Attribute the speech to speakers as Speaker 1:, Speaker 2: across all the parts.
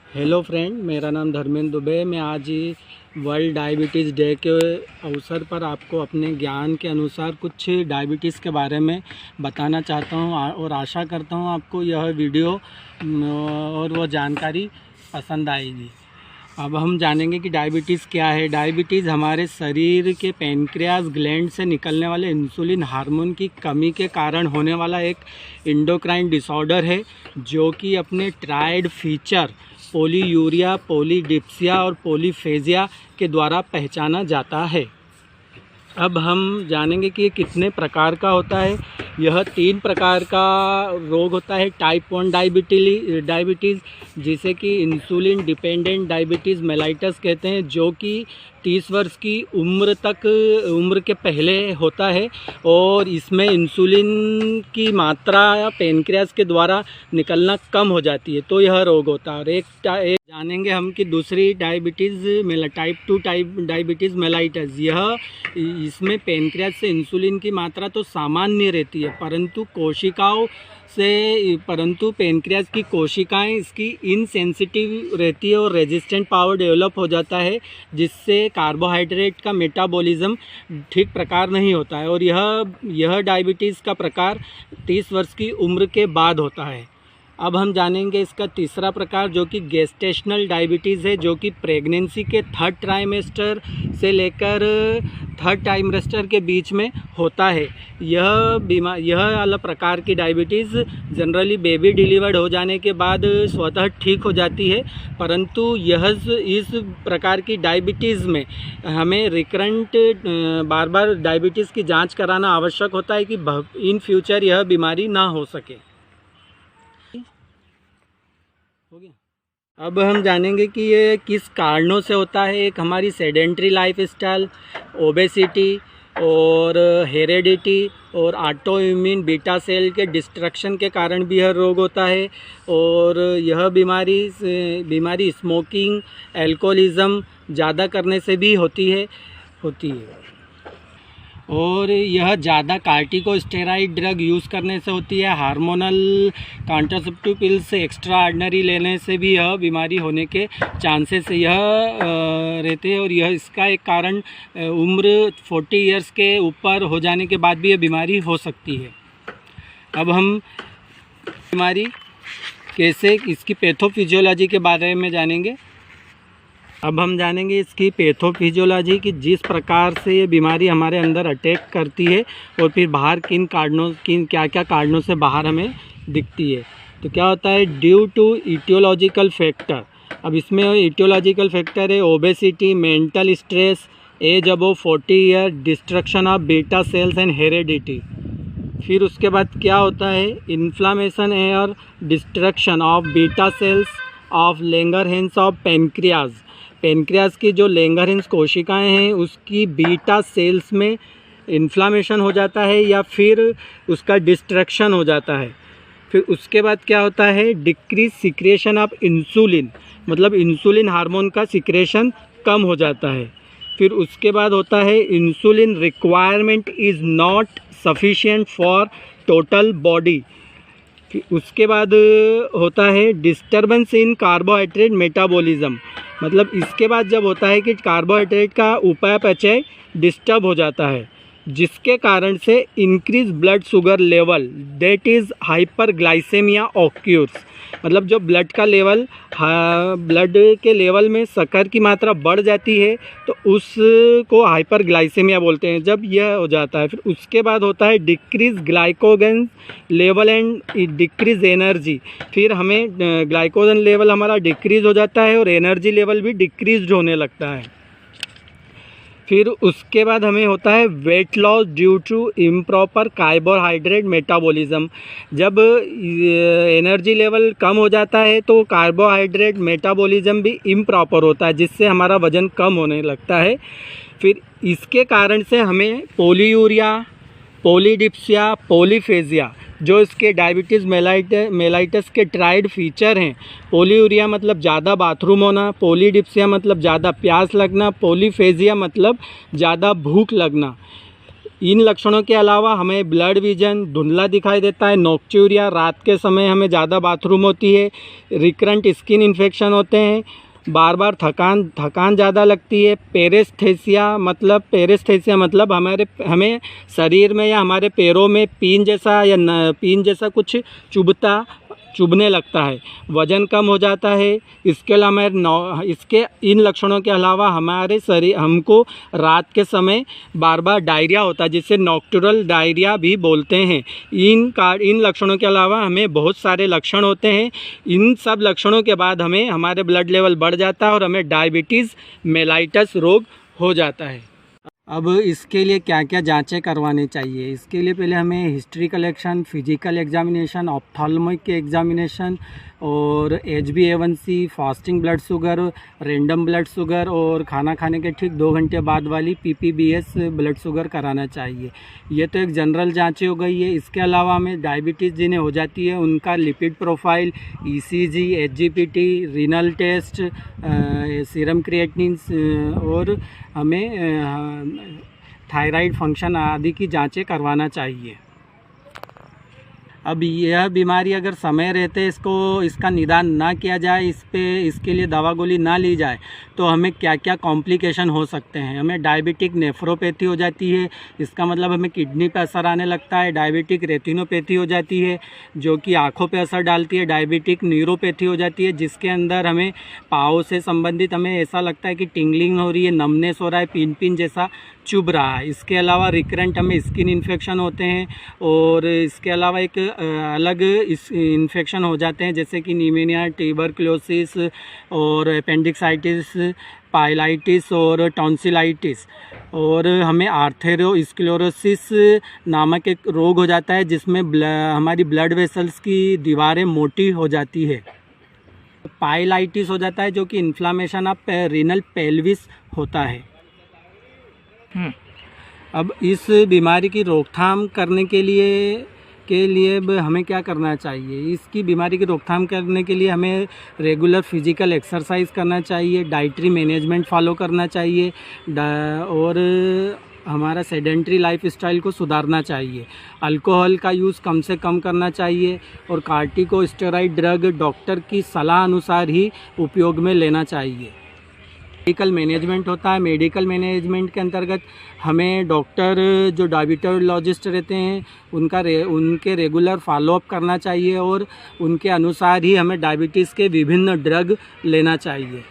Speaker 1: Hello friend, मेरा नाम धर्मेंद्र दुबे है। मैं आज ही वर्ल्ड डायबिटीज़ डे के अवसर पर आपको अपने ज्ञान के अनुसार कुछ डायबिटीज़ के बारे में बताना चाहता हूं और आशा करता हूं आपको यह वीडियो और वह जानकारी पसंद आएगी। अब हम जानेंगे कि डायबिटीज़ क्या है। डायबिटीज़ हमारे शरीर के पैनक्रियास ग्लैंड से निकलने वाले इंसुलिन हार्मोन की कमी के कारण होने वाला एक एंडोक्राइन डिसऑर्डर है, जो कि अपने ट्राइड फीचर पोलीयूरिया, पॉलीडिप्सिया और पॉलीफेजिया के द्वारा पहचाना जाता है। अब हम जानेंगे कि ये कितने प्रकार का होता है। यह 3 प्रकार का रोग होता है। टाइप 1 डायबिटीज़, जिसे कि इंसुलिन डिपेंडेंट डायबिटीज़ मेलाइटस कहते हैं, जो कि 30 वर्ष की उम्र के पहले होता है और इसमें इंसुलिन की मात्रा पैनक्रियास के द्वारा निकलना कम हो जाती है, तो यह रोग होता है। और एक जानेंगे हम कि दूसरी डायबिटीज़ टाइप 2 डायबिटीज़ मेलाइटस, इसमें पैनक्रियास से इंसुलिन की मात्रा तो सामान्य रहती है, परंतु पैनक्रियास की कोशिकाएं इसकी इनसेंसिटिव रहती है और रेजिस्टेंट पावर डेवलप हो जाता है, जिससे कार्बोहाइड्रेट का मेटाबॉलिज्म ठीक प्रकार नहीं होता है। और यह डायबिटीज़ का प्रकार 30 वर्ष की उम्र के बाद होता है। अब हम जानेंगे इसका तीसरा प्रकार, जो कि गेस्टेशनल डायबिटीज़ है, जो कि प्रेगनेंसी के 3rd ट्राइमेस्टर से लेकर 3rd ट्राइमेस्टर के बीच में होता है। यह अलग प्रकार की डायबिटीज़ जनरली बेबी डिलीवर्ड हो जाने के बाद स्वतः ठीक हो जाती है, परंतु इस प्रकार की डायबिटीज़ में हमें रिकरेंट बार बार डायबिटीज़ की जांच कराना आवश्यक होता है कि इन फ्यूचर यह बीमारी ना हो सके। हो गया। अब हम जानेंगे कि ये किस कारणों से होता है। एक हमारी सेडेंट्री लाइफस्टाइल, ओबेसिटी और हेरेडिटी और ऑटोइम्यून बीटा सेल के डिस्ट्रक्शन के कारण भी यह रोग होता है। और यह बीमारी स्मोकिंग, अल्कोहलिज्म ज़्यादा करने से भी होती है। और यह ज़्यादा कार्टिकोस्टेरॉइड ड्रग यूज़ करने से होती है। हार्मोनल कॉन्ट्रासेप्टिव पिल्स से एक्स्ट्रा ऑर्डिनरी लेने से भी यह बीमारी होने के चांसेस रहते हैं। और इसका एक कारण उम्र 40 इयर्स के ऊपर हो जाने के बाद भी यह बीमारी हो सकती है। अब हम बीमारी इसकी पैथोफिजियोलॉजी के बारे में जानेंगे। अब हम जानेंगे इसकी पैथोफिजियोलॉजी, कि जिस प्रकार से ये बीमारी हमारे अंदर अटैक करती है और फिर बाहर किन क्या क्या कारणों से बाहर हमें दिखती है। तो क्या होता है, ड्यू टू इटियोलॉजिकल फैक्टर। अब इसमें इटियोलॉजिकल फैक्टर है obesity, mental stress, age above 40 year, destruction of beta cells and heredity. फिर उसके बाद क्या होता है, इन्फ्लामेशन और destruction of beta cells of Langerhans of pancreas की जो लैंगरहैंस कोशिकाएं हैं, उसकी बीटा सेल्स में इन्फ्लामेशन हो जाता है या फिर उसका डिस्ट्रक्शन हो जाता है। फिर उसके बाद क्या होता है, डिक्रीज सिक्रेशन ऑफ इंसुलिन, मतलब इंसुलिन हार्मोन का सिक्रेशन कम हो जाता है। फिर उसके बाद होता है insulin requirement is not sufficient for total body. फिर उसके बाद होता है डिस्टर्बेंस इन कार्बोहाइड्रेट मेटाबॉलिज्म, मतलब इसके बाद जब होता है कि कार्बोहाइड्रेट का उपापचय डिस्टर्ब हो जाता है, जिसके कारण से increase blood sugar level, that is hyperglycaemia occurs. मतलब जो ब्लड के लेवल में शक्कर की मात्रा बढ़ जाती है, तो उसको हाइपरग्लाइसेमिया बोलते हैं जब यह हो जाता है। फिर उसके बाद होता है decrease glycogen level and decrease energy. फिर हमें ग्लाइकोजन लेवल हमारा डिक्रीज हो जाता है और एनर्जी लेवल भी डिक्रीज होने लगता है। फिर उसके बाद हमें होता है weight loss due to improper carbohydrate metabolism. जब एनर्जी लेवल कम हो जाता है तो कार्बोहाइड्रेट मेटाबॉलिज्म भी इम्प्रॉपर होता है, जिससे हमारा वज़न कम होने लगता है। फिर इसके कारण से हमें पोलीयूरिया, पॉलीडिप्सिया, पॉलीफेजिया, जो इसके डायबिटीज़ मेलाइटस के ट्राइड फीचर हैं। पोलीयूरिया मतलब ज़्यादा बाथरूम होना, पॉलीडिप्सिया मतलब ज़्यादा प्यास लगना, पॉलीफेजिया मतलब ज़्यादा भूख लगना। इन लक्षणों के अलावा हमें ब्लड विजन धुंधला दिखाई देता है, नोक्ट्यूरिया, रात के समय हमें ज़्यादा बाथरूम होती है, रिकरेंट स्किन इन्फेक्शन होते हैं, बार बार थकान ज़्यादा लगती है, पेरेस्थेसिया मतलब हमें शरीर में या हमारे पैरों में पीन जैसा कुछ चुभने लगता है, वज़न कम हो जाता है। इसके इन लक्षणों के अलावा हमको रात के समय बार बार डायरिया होता है, जिसे नॉक्टुरल डायरिया भी बोलते हैं। इन लक्षणों के अलावा हमें बहुत सारे लक्षण होते हैं। इन सब लक्षणों के बाद हमारे ब्लड लेवल बढ़ जाता है और हमें डायबिटीज़ मेलाइटस रोग हो जाता है। अब इसके लिए क्या क्या जांचें करवानी चाहिए? इसके लिए पहले हमें history collection, physical examination, ophthalmic examination और HbA1c, fasting blood sugar, random blood sugar और खाना खाने के ठीक 2 घंटे बाद वाली PPBS ब्लड शुगर कराना चाहिए। ये तो एक जनरल जांचें हो गई है। इसके अलावा हमें डायबिटीज़ जिन्हें हो जाती है उनका lipid profile, ECG, HGPT, renal test, serum creatinine और हमें थायराइड फंक्शन आदि की जांचें करवाना चाहिए। अब यह बीमारी अगर समय रहते इसका निदान ना किया जाए, इसके लिए दवा गोली ना ली जाए, तो हमें क्या क्या कॉम्प्लिकेशन हो सकते हैं। हमें डायबिटिक नेफ्रोपैथी हो जाती है, इसका मतलब हमें किडनी पे असर आने लगता है। डायबिटिक रेटिनोपैथी हो जाती है, जो कि आँखों पे असर डालती है। डायबिटिक न्यूरोपैथी हो जाती है, जिसके अंदर हमें पाँव से संबंधित हमें ऐसा लगता है कि टिंगलिंग हो रही है, नमनेस हो रहा है, पिन जैसा चुभ रहा है। इसके अलावा रिकरेंट हमें स्किन इन्फेक्शन होते हैं और इसके अलावा एक अलग इन्फेक्शन हो जाते हैं, जैसे कि नीमोनिया, ट्यूबरक्लोसिस और अपेंडिक्साइटिस, पाइलाइटिस और टॉन्सिलाइटिस। और हमें आर्थेरोस्क्लेरोसिस नामक एक रोग हो जाता है, जिसमें हमारी ब्लड वेसल्स की दीवारें मोटी हो जाती है। पाइलाइटिस हो जाता है, जो कि इन्फ्लामेशन ऑफ रीनल पेल्विस होता है। अब इस बीमारी की रोकथाम करने के लिए हमें क्या करना चाहिए? इसकी बीमारी की रोकथाम करने के लिए हमें रेगुलर फिजिकल एक्सरसाइज करना चाहिए, डाइटरी मैनेजमेंट फॉलो करना चाहिए और हमारा सेडेंट्री लाइफ स्टाइल को सुधारना चाहिए। अल्कोहल का यूज़ कम से कम करना चाहिए और कार्टिकोस्टेरॉइड ड्रग डॉक्टर की सलाह अनुसार ही उपयोग में लेना चाहिए। मेडिकल मैनेजमेंट होता है, मेडिकल मैनेजमेंट के अंतर्गत हमें डॉक्टर जो डायबिटोलॉजिस्ट रहते हैं उनके रेगुलर फॉलोअप करना चाहिए और उनके अनुसार ही हमें डायबिटीज़ के विभिन्न ड्रग लेना चाहिए।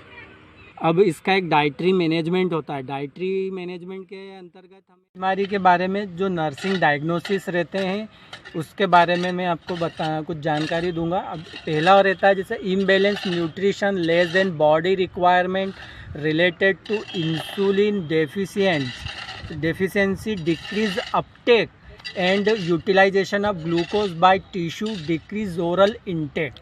Speaker 1: अब इसका एक डाइटरी मैनेजमेंट होता है। डाइटरी मैनेजमेंट के अंतर्गत हम बीमारी के बारे में जो नर्सिंग डायग्नोसिस रहते हैं उसके बारे में मैं आपको कुछ जानकारी दूंगा। अब पहला रहता है जैसे imbalance nutrition, less than body requirement related to insulin deficiency, decrease uptake and utilization of glucose by tissue, decrease oral intake।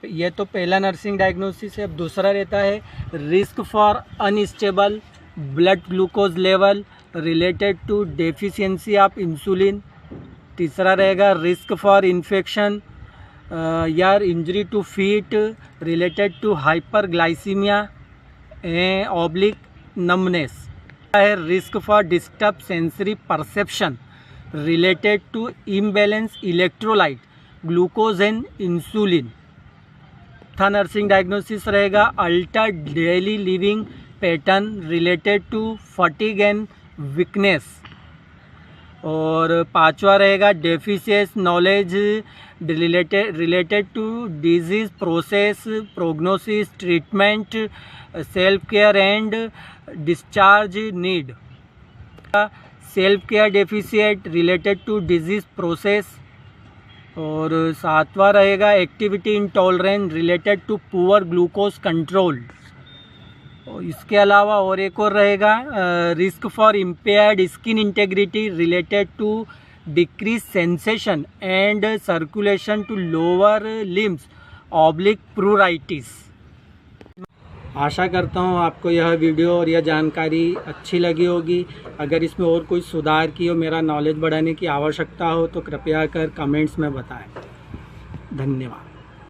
Speaker 1: ये तो पहला नर्सिंग डायग्नोसिस है। अब दूसरा रहता है risk for unstable blood glucose level related to deficiency of insulin. तीसरा रहेगा रिस्क फॉर इन्फेक्शन या injury to feet related to hyperglycaemia oblique numbness है। Risk for disturb sensory perception related to imbalance electrolyte glucose and insulin. था nursing diagnosis रहेगा alter daily living pattern related to fatigue and weakness. और पांचवा रहेगा deficient knowledge related to disease process, prognosis, treatment, self care and discharge need. Self care deficient related to disease process. और सातवां रहेगा activity intolerance related to poor glucose control. और इसके अलावा और एक और रहेगा risk for impaired skin integrity related to decrease sensation and circulation to lower limbs oblique pruritus. आशा करता हूँ आपको यह वीडियो और यह जानकारी अच्छी लगी होगी। अगर इसमें और कोई सुधार की हो, मेरा नॉलेज बढ़ाने की आवश्यकता हो तो कृपया कर कमेंट्स में बताएं। धन्यवाद।